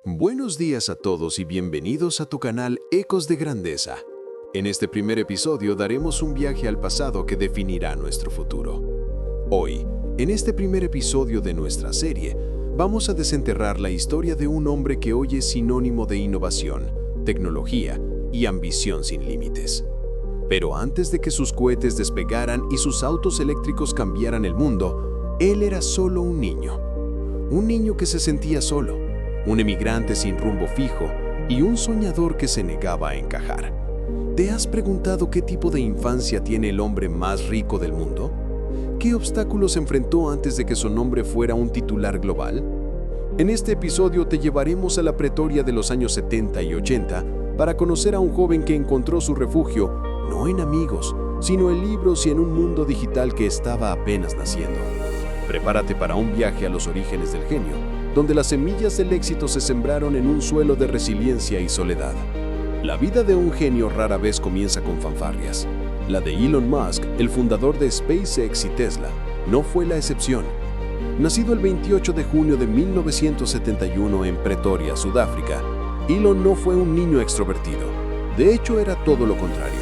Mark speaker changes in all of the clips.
Speaker 1: Buenos días a todos y bienvenidos a tu canal Ecos de Grandeza. En este primer episodio daremos un viaje al pasado que definirá nuestro futuro. Hoy, en este primer episodio de nuestra serie, vamos a desenterrar la historia de un hombre que hoy es sinónimo de innovación, tecnología y ambición sin límites. Pero antes de que sus cohetes despegaran y sus autos eléctricos cambiaran el mundo, él era solo un niño que se sentía solo, un emigrante sin rumbo fijo y un soñador que se negaba a encajar. ¿Te has preguntado qué tipo de infancia tiene el hombre más rico del mundo? ¿Qué obstáculos enfrentó antes de que su nombre fuera un titular global? En este episodio te llevaremos a la Pretoria de los años 70 y 80 para conocer a un joven que encontró su refugio no en amigos, sino en libros y en un mundo digital que estaba apenas naciendo. Prepárate para un viaje a los orígenes del genio, donde las semillas del éxito se sembraron en un suelo de resiliencia y soledad. La vida de un genio rara vez comienza con fanfarrias. La de Elon Musk, el fundador de SpaceX y Tesla, no fue la excepción. Nacido el 28 de junio de 1971 en Pretoria, Sudáfrica, Elon no fue un niño extrovertido. De hecho, era todo lo contrario.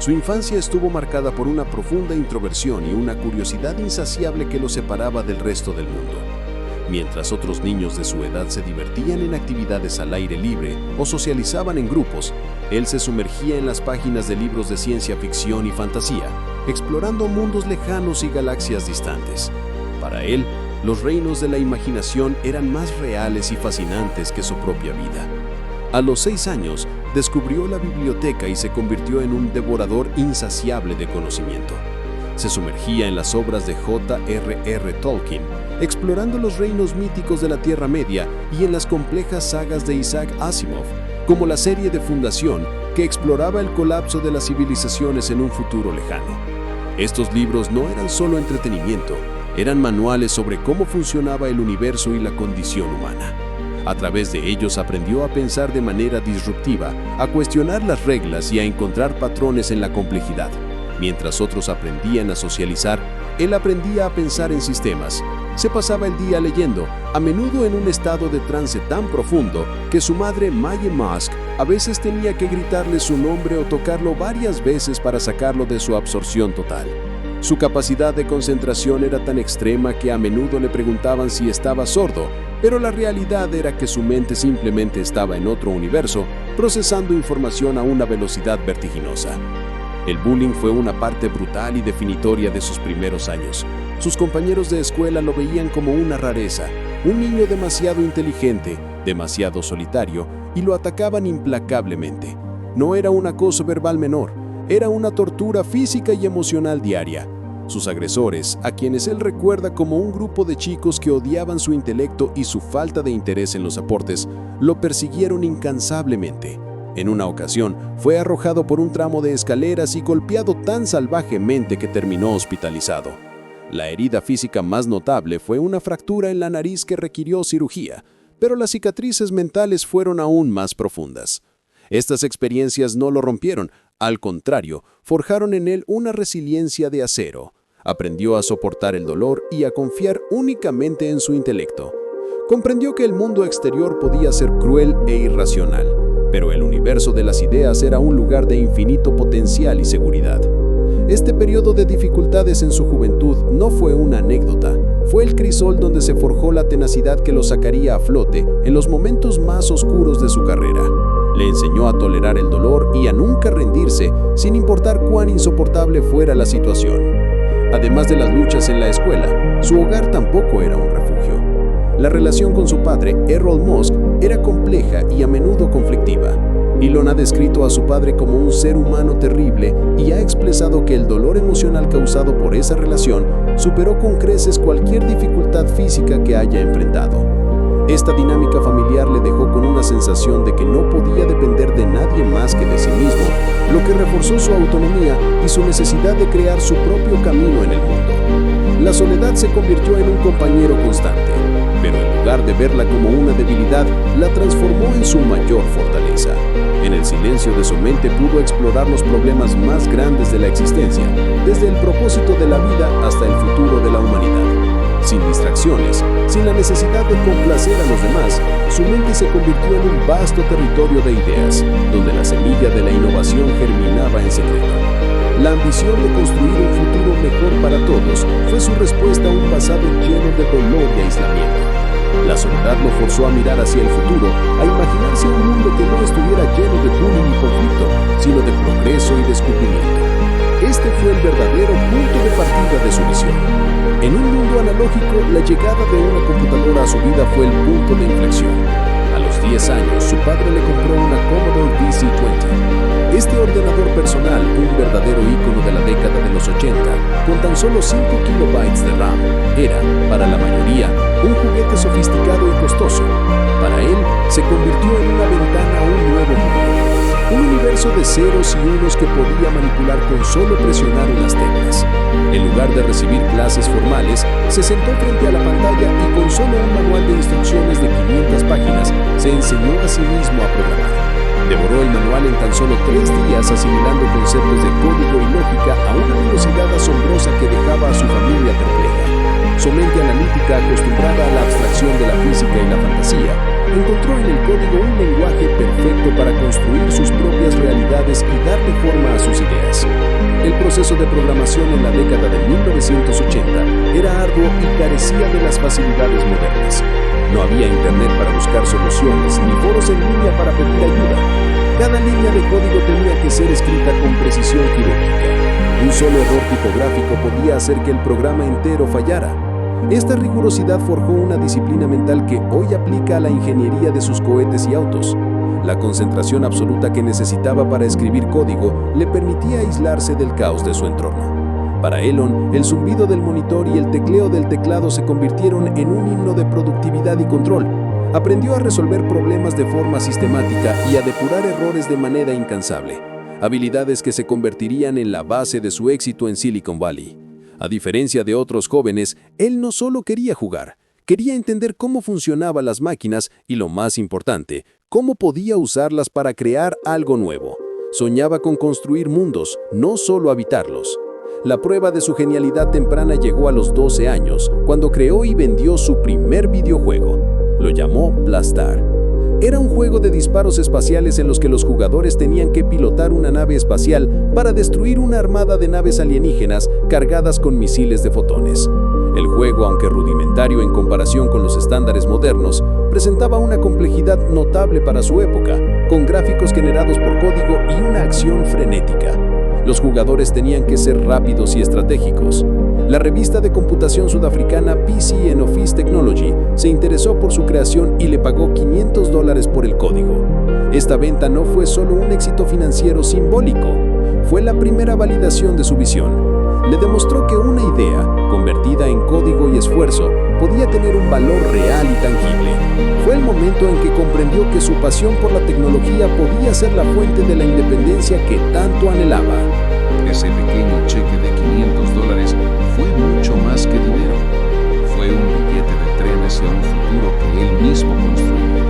Speaker 1: Su infancia estuvo marcada por una profunda introversión y una curiosidad insaciable que lo separaba del resto del mundo. Mientras otros niños de su edad se divertían en actividades al aire libre o socializaban en grupos, él se sumergía en las páginas de libros de ciencia ficción y fantasía, explorando mundos lejanos y galaxias distantes. Para él, los reinos de la imaginación eran más reales y fascinantes que su propia vida. A los 6 años, descubrió la biblioteca y se convirtió en un devorador insaciable de conocimiento. Se sumergía en las obras de J.R.R. Tolkien, explorando los reinos míticos de la Tierra Media y en las complejas sagas de Isaac Asimov, como la serie de Fundación, que exploraba el colapso de las civilizaciones en un futuro lejano. Estos libros no eran solo entretenimiento, eran manuales sobre cómo funcionaba el universo y la condición humana. A través de ellos aprendió a pensar de manera disruptiva, a cuestionar las reglas y a encontrar patrones en la complejidad. Mientras otros aprendían a socializar, él aprendía a pensar en sistemas. Se pasaba el día leyendo, a menudo en un estado de trance tan profundo que su madre, Maye Musk, a veces tenía que gritarle su nombre o tocarlo varias veces para sacarlo de su absorción total. Su capacidad de concentración era tan extrema que a menudo le preguntaban si estaba sordo, pero la realidad era que su mente simplemente estaba en otro universo, procesando información a una velocidad vertiginosa. El bullying fue una parte brutal y definitoria de sus primeros años. Sus compañeros de escuela lo veían como una rareza, un niño demasiado inteligente, demasiado solitario, y lo atacaban implacablemente. No era un acoso verbal menor, era una tortura física y emocional diaria. Sus agresores, a quienes él recuerda como un grupo de chicos que odiaban su intelecto y su falta de interés en los aportes, lo persiguieron incansablemente. En una ocasión, fue arrojado por un tramo de escaleras y golpeado tan salvajemente que terminó hospitalizado. La herida física más notable fue una fractura en la nariz que requirió cirugía, pero las cicatrices mentales fueron aún más profundas. Estas experiencias no lo rompieron, al contrario, forjaron en él una resiliencia de acero. Aprendió a soportar el dolor y a confiar únicamente en su intelecto. Comprendió que el mundo exterior podía ser cruel e irracional, pero el universo de las ideas era un lugar de infinito potencial y seguridad. Este periodo de dificultades en su juventud no fue una anécdota, fue el crisol donde se forjó la tenacidad que lo sacaría a flote en los momentos más oscuros de su carrera. Le enseñó a tolerar el dolor y a nunca rendirse, sin importar cuán insoportable fuera la situación. Además de las luchas en la escuela, su hogar tampoco era un refugio. La relación con su padre, Errol Musk, era compleja y a menudo conflictiva. Elon ha descrito a su padre como un ser humano terrible y ha expresado que el dolor emocional causado por esa relación superó con creces cualquier dificultad física que haya enfrentado. Esta dinámica familiar le dejó con una sensación de que no podía depender de nadie más que de sí mismo, lo que reforzó su autonomía y su necesidad de crear su propio camino en el mundo. La soledad se convirtió en un compañero constante, pero en lugar de verla como una debilidad, la transformó en su mayor fortaleza. En el silencio de su mente pudo explorar los problemas más grandes de la existencia, desde el propósito de la vida hasta el futuro de la humanidad. sin distracciones, sin la necesidad de complacer a los demás, su mente se convirtió en un vasto territorio de ideas, donde la semilla de la innovación germinaba en secreto. La ambición de construir un futuro mejor para todos fue su respuesta a un pasado lleno de dolor y aislamiento. La soledad lo forzó a mirar hacia el futuro, a imaginarse un mundo que no estuviera lleno de bullying y conflicto, sino de progreso y descubrimiento. Este fue el verdadero punto de partida de su visión. En un mundo analógico, la llegada de una computadora a su vida fue el punto de inflexión. A los 10 años, su padre le compró una Commodore VC-20. Este ordenador personal, un verdadero ícono de la década de los 80, con tan solo 5 kilobytes de RAM, era, para la mayoría, un juguete sofisticado y costoso. Para él, se convirtió en una ventana a un nuevo mundo. Un universo de ceros y unos que podía manipular con solo presionar unas teclas. En lugar de recibir clases formales, se sentó frente a la pantalla y con solo un manual de instrucciones de 500 páginas, se enseñó a sí mismo a programar. Devoró el manual en tan solo 3 días, asimilando conceptos de código y lógica a una velocidad asombrosa que dejaba a su familia perpleja. Su mente analítica, acostumbrada a la abstracción de la física y la fantasía, encontró en el código un lenguaje perfecto para construir sus propias realidades y darle forma a sus ideas. El proceso de programación en la década de 1980 era arduo y carecía de las facilidades modernas. No había internet para buscar soluciones, ni foros en línea para pedir ayuda. Cada línea de código tenía que ser escrita con precisión quirúrgica. Un solo error tipográfico podía hacer que el programa entero fallara. Esta rigurosidad forjó una disciplina mental que hoy aplica a la ingeniería de sus cohetes y autos. La concentración absoluta que necesitaba para escribir código le permitía aislarse del caos de su entorno. Para Elon, el zumbido del monitor y el tecleo del teclado se convirtieron en un himno de productividad y control. Aprendió a resolver problemas de forma sistemática y a depurar errores de manera incansable, habilidades que se convertirían en la base de su éxito en Silicon Valley. A diferencia de otros jóvenes, él no solo quería jugar, quería entender cómo funcionaban las máquinas y, lo más importante, cómo podía usarlas para crear algo nuevo. Soñaba con construir mundos, no solo habitarlos. La prueba de su genialidad temprana llegó a los 12 años, cuando creó y vendió su primer videojuego. Lo llamó Blastar. Era un juego de disparos espaciales en los que los jugadores tenían que pilotar una nave espacial para destruir una armada de naves alienígenas cargadas con misiles de fotones. El juego, aunque rudimentario en comparación con los estándares modernos, presentaba una complejidad notable para su época, con gráficos generados por código y una acción frenética. Los jugadores tenían que ser rápidos y estratégicos. La revista de computación sudafricana PC and Office Technology se interesó por su creación y le pagó $500 por el código. Esta venta no fue solo un éxito financiero simbólico, fue la primera validación de su visión. Le demostró que una idea, convertida en código y esfuerzo, podía tener un valor real y tangible. Fue el momento en que comprendió que su pasión por la tecnología podía ser la fuente de la independencia que tanto anhelaba.
Speaker 2: Ese pequeño cheque de $500 fue mucho más que dinero. Fue un billete de tren hacia un futuro que él mismo construyó.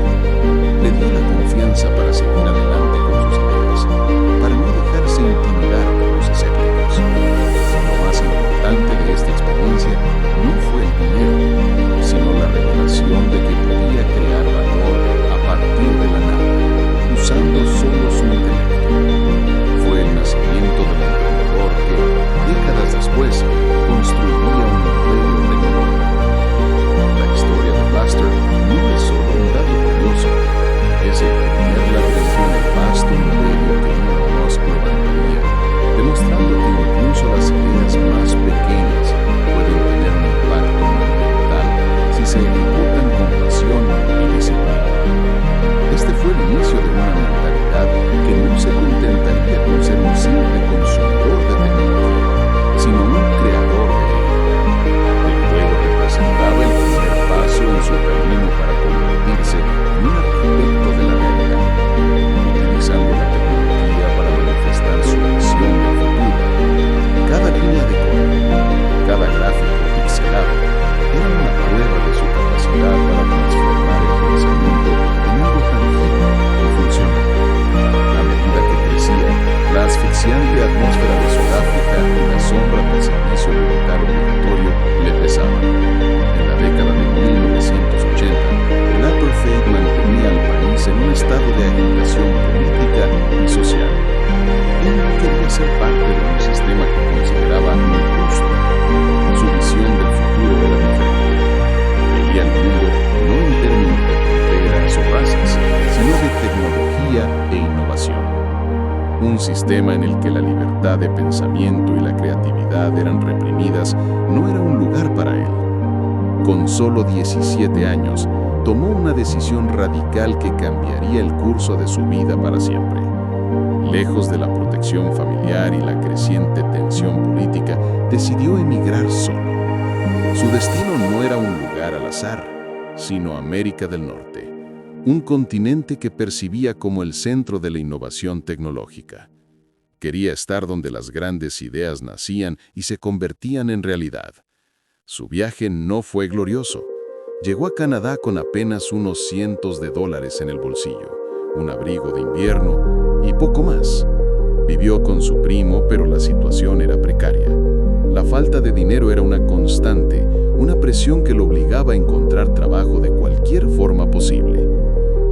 Speaker 2: Le dio la confianza para seguir adelante con sus ideas, para no dejarse intimidar por los escépticos. Lo más importante de esta experiencia no fue el dinero, sino la revelación de que podía crear valor a partir de la nada, usando solo su intelecto. Fue el nacimiento del emprendedor que, décadas después, sistema en el que la libertad de pensamiento y la creatividad eran reprimidas no era un lugar para él. Con solo 17 años, tomó una decisión radical que cambiaría el curso de su vida para siempre. Lejos de la protección familiar y la creciente tensión política, decidió emigrar solo. Su destino no era un lugar al azar, sino América del Norte, un continente que percibía como el centro de la innovación tecnológica. Quería estar donde las grandes ideas nacían y se convertían en realidad. Su viaje no fue glorioso. Llegó a Canadá con apenas unos cientos de dólares en el bolsillo, un abrigo de invierno y poco más. Vivió con su primo, pero la situación era precaria. La falta de dinero era una constante, una presión que lo obligaba a encontrar trabajo de cualquier forma posible.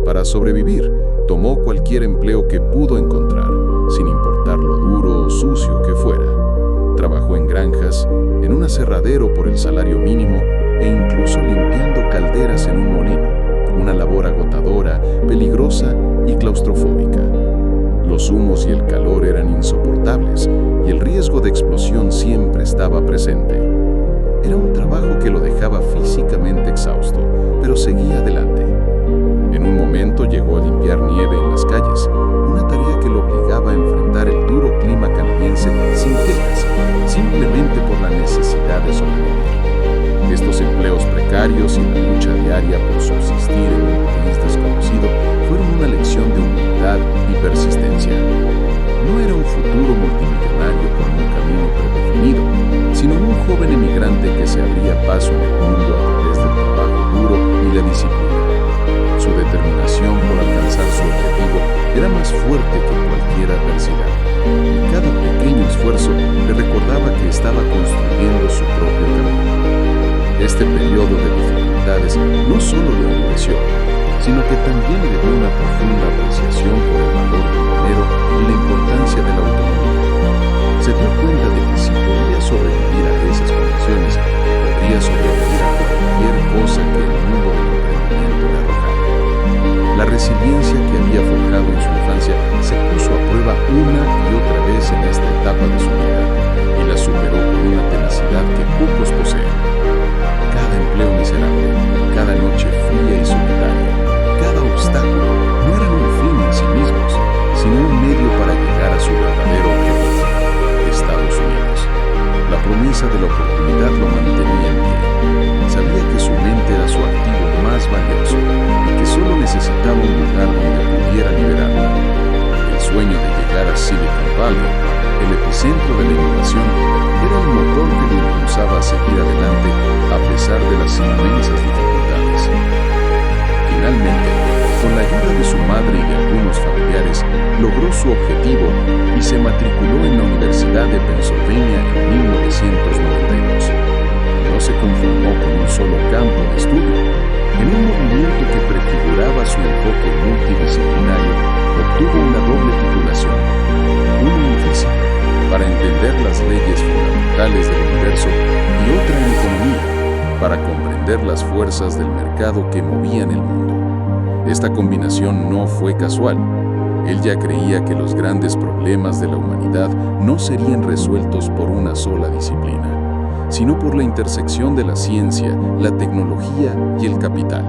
Speaker 2: Para sobrevivir, tomó cualquier empleo que pudo encontrar, sin importar lo duro o sucio que fuera. Trabajó en granjas, en un aserradero por el salario mínimo e incluso limpiando calderas en un molino, una labor agotadora, peligrosa y claustrofóbica. Los humos y el calor eran insoportables y el riesgo de explosión siempre estaba presente. Era un trabajo que lo dejaba físicamente exhausto, pero seguía adelante. En un momento llegó a limpiar nieve en las calles, una tarea que lo obligaba a enfrentar el duro clima canadiense sin quejas, simplemente por la necesidad de sobrevivir. Estos empleos precarios y la lucha diaria por subsistir en un país desconocido fueron una lección de humildad y persistencia. No era un futuro multimillonario con un camino predefinido, sino un joven emigrante que se abría paso en el mundo a través del trabajo duro y la disciplina. Su determinación por alcanzar su objetivo era más fuerte que cualquier adversidad. Y cada pequeño esfuerzo le recordaba que estaba construyendo su propio camino. Este periodo de dificultades no solo lo endureció, sino que también le dio una profunda apreciación por el valor del dinero y la importancia de la autonomía. Se dio cuenta de que si podía sobrevivir a esas condiciones, podría sobrevivir a cualquier cosa que el mundo del emprendimiento le arrojara. La resiliencia que había forjado en su infancia se puso a prueba una y otra vez en esta etapa de su vida y la superó con una tenacidad que pocos poseen. Cada empleo miserable, cada noche fría y solitaria, cada obstáculo no eran un fin en sí mismos, sino un medio para llegar a su verdadero objetivo, Estados Unidos. La promesa de la oportunidad lo mantenía en pie. Sabía que su mente era su activo más valioso y que solo necesitaba un lugar donde pudiera liberarlo. El sueño de llegar a Silicon Valley, el epicentro de la innovación, era el motor que lo impulsaba a seguir adelante a pesar de las inmensas dificultades. Finalmente, con la ayuda de su madre y de algunos familiares, logró su objetivo y se matriculó en la Universidad de Pennsylvania en 1992. No se conformó con un solo campo de estudio. En un movimiento que prefiguraba su enfoque multidisciplinario, obtuvo una doble titulación, una en física, para entender las leyes fundamentales del universo, y otra en economía, para comprender las fuerzas del mercado que movían el mundo. Esta combinación no fue casual. Él ya creía que los grandes problemas de la humanidad no serían resueltos por una sola disciplina, sino por la intersección de la ciencia, la tecnología y el capital.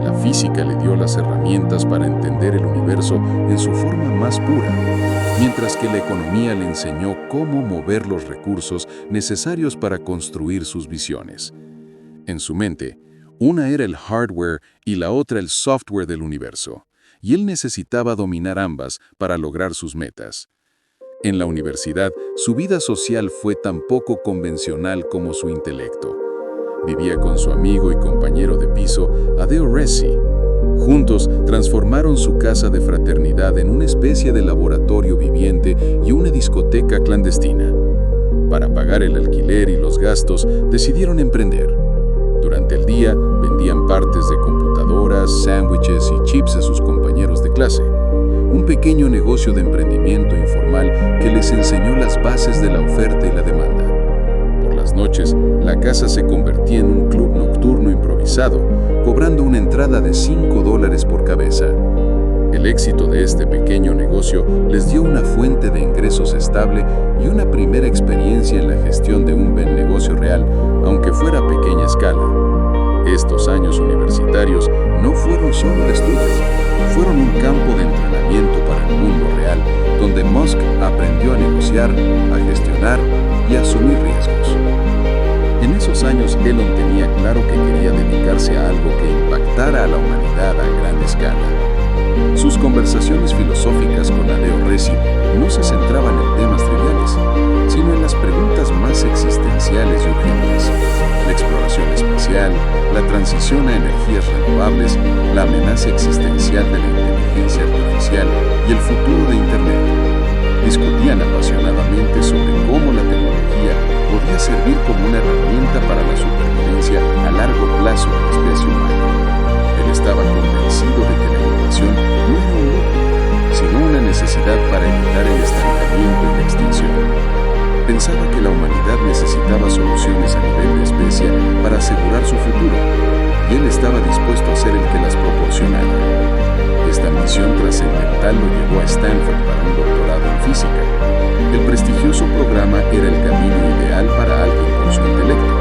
Speaker 2: La física le dio las herramientas para entender el universo en su forma más pura, mientras que la economía le enseñó cómo mover los recursos necesarios para construir sus visiones. En su mente, una era el hardware y la otra el software del universo, y él necesitaba dominar ambas para lograr sus metas. En la universidad, su vida social fue tan poco convencional como su intelecto. Vivía con su amigo y compañero de piso, Adeo Resi. Juntos transformaron su casa de fraternidad en una especie de laboratorio viviente y una discoteca clandestina. Para pagar el alquiler y los gastos, decidieron emprender. Durante el día, vendían partes de computadoras, sándwiches y chips a sus compañeros de clase. Un pequeño negocio de emprendimiento informal que les enseñó las bases de la oferta y la demanda. Por las noches, la casa se convertía en un club nocturno improvisado, cobrando una entrada de $5 por cabeza. El éxito de este pequeño negocio les dio una fuente de ingresos estable y una primera experiencia en la gestión de un buen negocio real, aunque fuera a pequeña escala. Estos años universitarios no fueron solo de estudios, fueron un campo de entrenamiento para el mundo real, donde Musk aprendió a negociar, a gestionar y a asumir riesgos. En esos años, Elon tenía claro que quería dedicarse a algo que impactara a la humanidad a gran escala. Sus conversaciones filosóficas con Aleo Ressi no se centraban en temas triviales, sino en las preguntas más existenciales y urgentes: la exploración espacial, la transición a energías renovables, la amenaza existencial de la inteligencia artificial y el futuro de Internet. Discutían apasionadamente sobre cómo la tecnología podía servir como una herramienta para la supervivencia a largo plazo de la especie humana. Él estaba convencido de que la innovación no era un lujo, sino una necesidad para evitar el estancamiento y la extinción. Pensaba que la humanidad necesitaba soluciones a nivel de especie para asegurar su futuro, y él estaba dispuesto a ser el que las proporcionara. Esta misión trascendental lo llevó a Stanford para un doctorado en física. El prestigioso programa era el camino ideal para alguien con su intelecto.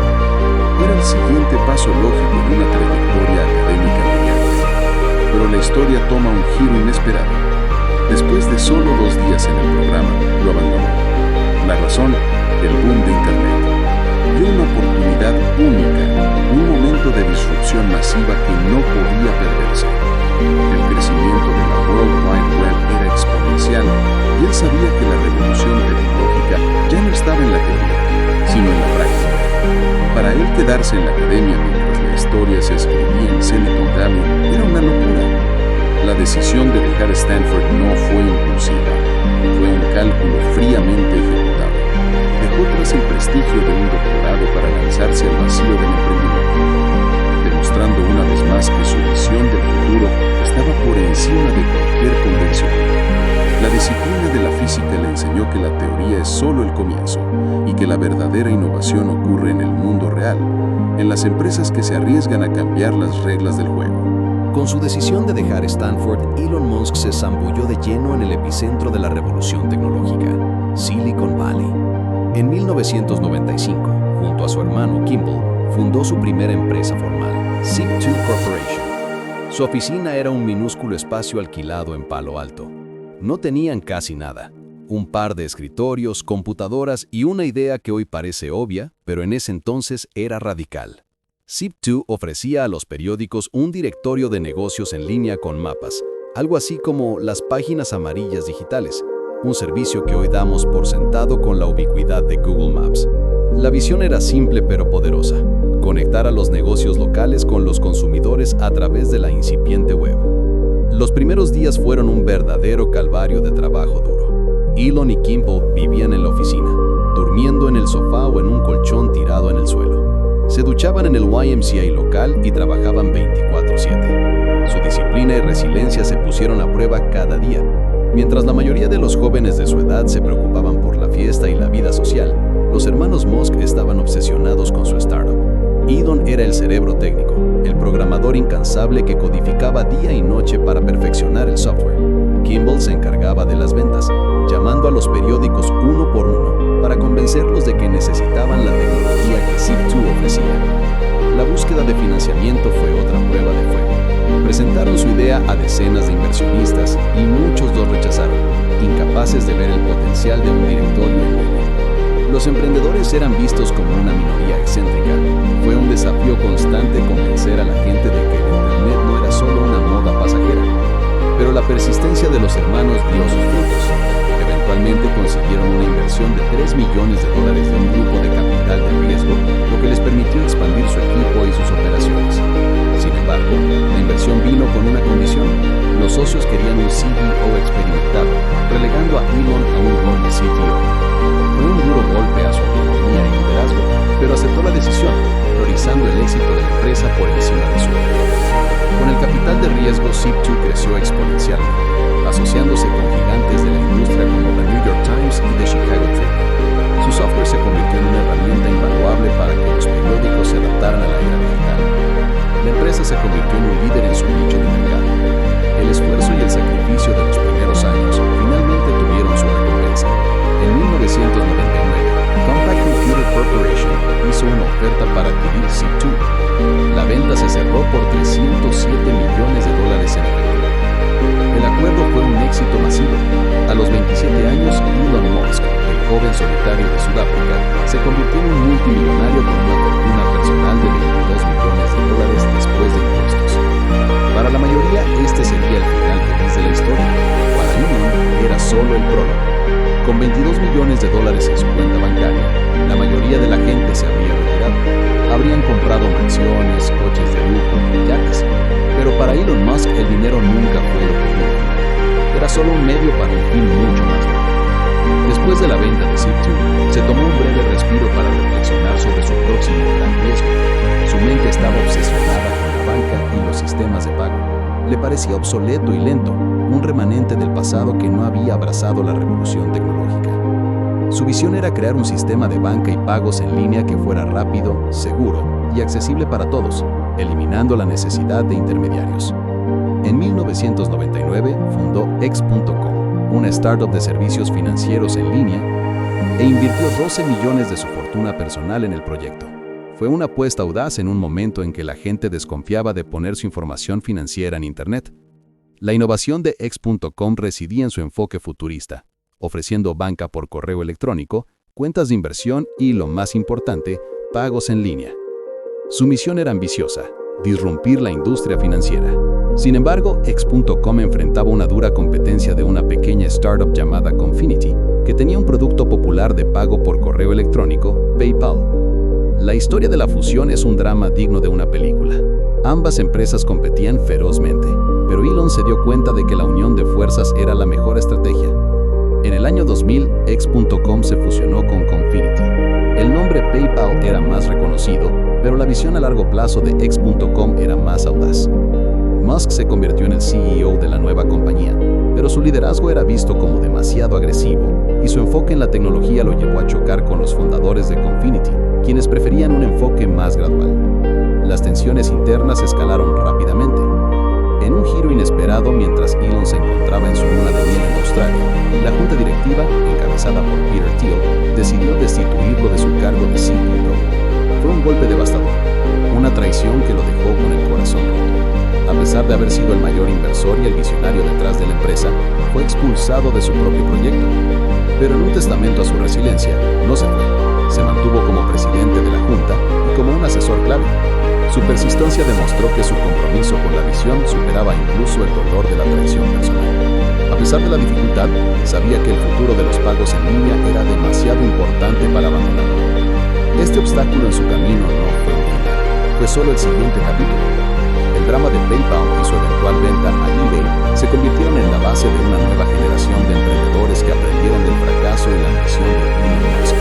Speaker 2: Era el siguiente paso lógico en una trayectoria académica brillante. Pero la historia toma un giro inesperado. Después de solo 2 días en el programa, lo abandonó. La razón: el boom de Internet. Dio una oportunidad única, un momento de disrupción masiva que no podía perderse. El crecimiento de la World Wide Web era exponencial, y él sabía que la revolución tecnológica ya no estaba en la teoría, sino en la práctica. Para él, quedarse en la academia mientras la historia se escribía en Silicon Valley era una locura. La decisión de dejar Stanford no fue impulsiva, fue un cálculo fríamente ejecutado. Dejó tras el prestigio de un doctorado para lanzarse al vacío del emprendimiento, demostrando una vez más que su visión del futuro estaba por encima de cualquier convención. La disciplina de la física le enseñó que la teoría es solo el comienzo y que la verdadera innovación ocurre en el mundo real, en las empresas que se arriesgan a cambiar las reglas del juego.
Speaker 3: Con su decisión de dejar Stanford, Elon Musk se zambulló de lleno en el epicentro de la revolución tecnológica, Silicon Valley. En 1995, junto a su hermano Kimball, fundó su primera empresa formal, Zip2 Corporation. Su oficina era un minúsculo espacio alquilado en Palo Alto. No tenían casi nada: un par de escritorios, computadoras y una idea que hoy parece obvia, pero en ese entonces era radical. Zip2 ofrecía a los periódicos un directorio de negocios en línea con mapas, algo así como las páginas amarillas digitales, un servicio que hoy damos por sentado con la ubicuidad de Google Maps. La visión era simple pero poderosa: conectar a los negocios locales con los consumidores a través de la incipiente web. Los primeros días fueron un verdadero calvario de trabajo duro. Elon y Kimball vivían en la oficina, durmiendo en el sofá o en un colchón tirado en el suelo. Se duchaban en el YMCA local y trabajaban 24/7. Su disciplina y resiliencia se pusieron a prueba cada día. Mientras la mayoría de los jóvenes de su edad se preocupaban por la fiesta y la vida social, los hermanos Musk estaban obsesionados con su startup. Elon era el cerebro técnico, el programador incansable que codificaba día y noche para perfeccionar el software. Kimball se encargaba de las ventas, llamando a los periódicos uno por uno para convencerlos de que necesitaban la tecnología que Zip2 ofrecía. La búsqueda de financiamiento fue otra prueba de fuego. Presentaron su idea a decenas de inversionistas y muchos los rechazaron, incapaces de ver el potencial de un directorio en línea. Los emprendedores eran vistos como una minoría excéntrica. Fue un desafío constante convencer a la gente de que el Internet no era solo una moda pasajera. Pero la persistencia de los hermanos dio sus frutos. Eventualmente consiguieron una inversión de $3 millones de un grupo de capital de riesgo, lo que les permitió expandir su equipo y sus operaciones. Sin embargo, la inversión vino con una condición: los socios querían un CEO experimentado, relegando a Elon a un rol de CTO. Fue un duro golpe a su autonomía y liderazgo, pero aceptó la decisión, priorizando el éxito de la empresa por encima de su ego. Con el capital de riesgo, Zip2 creció exponencialmente, asociándose con gigantes de la industria como The New York Times y The Chicago Tribune. Su software se convirtió en una herramienta invaluable para que los periódicos se adaptaran a la era digital. La empresa se convirtió en un líder en su nicho de mercado. El esfuerzo y el sacrificio solitario de Sudáfrica, se convirtió en un multimillonario con una fortuna personal de $22 millones después de impuestos. Para la mayoría, este sería el final feliz de la historia. Para Elon era solo el prólogo. Con $22 millones en su cuenta bancaria, la mayoría de la gente se habría retirado. Habrían comprado mansiones, coches de lujo y yates. Pero para Elon Musk el dinero nunca fue lo que dijo. Era solo un medio para un fin mucho más grande. Después de la venta de Zip2, se tomó un breve respiro para reflexionar sobre su próximo gran riesgo. Su mente estaba obsesionada con la banca y los sistemas de pago. Le parecía obsoleto y lento, un remanente del pasado que no había abrazado la revolución tecnológica. Su visión era crear un sistema de banca y pagos en línea que fuera rápido, seguro y accesible para todos, eliminando la necesidad de intermediarios. En 1999 fundó X.com, una startup de servicios financieros en línea, e invirtió $12 millones de su fortuna personal en el proyecto. Fue una apuesta audaz en un momento en que la gente desconfiaba de poner su información financiera en Internet. La innovación de X.com residía en su enfoque futurista, ofreciendo banca por correo electrónico, cuentas de inversión y, lo más importante, pagos en línea. Su misión era ambiciosa: disrumpir la industria financiera. Sin embargo, X.com enfrentaba una dura competencia de una pequeña startup llamada Confinity, que tenía un producto popular de pago por correo electrónico, PayPal. La historia de la fusión es un drama digno de una película. Ambas empresas competían ferozmente, pero Elon se dio cuenta de que la unión de fuerzas era la mejor estrategia. En el año 2000, X.com se fusionó con Confinity. El nombre PayPal era más reconocido, pero la visión a largo plazo de X.com era más audaz. Musk se convirtió en el CEO de la nueva compañía, pero su liderazgo era visto como demasiado agresivo, y su enfoque en la tecnología lo llevó a chocar con los fundadores de Confinity, quienes preferían un enfoque más gradual. Las tensiones internas escalaron rápidamente. En un giro inesperado, mientras Elon se encontraba en su luna de miel en Australia, la junta directiva, encabezada por Peter Thiel, decidió destituirlo de su cargo de CEO. Fue un golpe devastador, una traición que lo dejó con el corazón roto. A pesar de haber sido el mayor inversor y el visionario detrás de la empresa, fue expulsado de su propio proyecto. Pero en un testamento a su resiliencia, no se fue. Se mantuvo como presidente de la junta y como un asesor clave. Su persistencia demostró que su compromiso con la visión superaba incluso el dolor de la traición personal. A pesar de la dificultad, sabía que el futuro de los pagos en línea era demasiado importante para abandonarlo. Este obstáculo en su camino no fue un final, fue solo el siguiente capítulo. El drama de PayPal y su eventual venta a eBay se convirtieron en la base de una nueva generación de emprendedores que aprendieron del fracaso y la ambición de Elon Musk.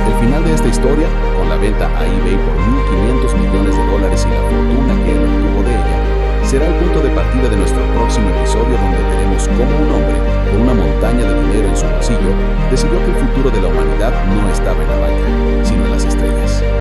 Speaker 3: El final de esta historia, con la venta a eBay por $1.500 millones y la fortuna que él obtuvo de ella, será el punto de partida de nuestro próximo episodio, donde veremos cómo un hombre con una montaña de dinero en su bolsillo decidió que el futuro de la humanidad no estaba en la banca, sino en las estrellas.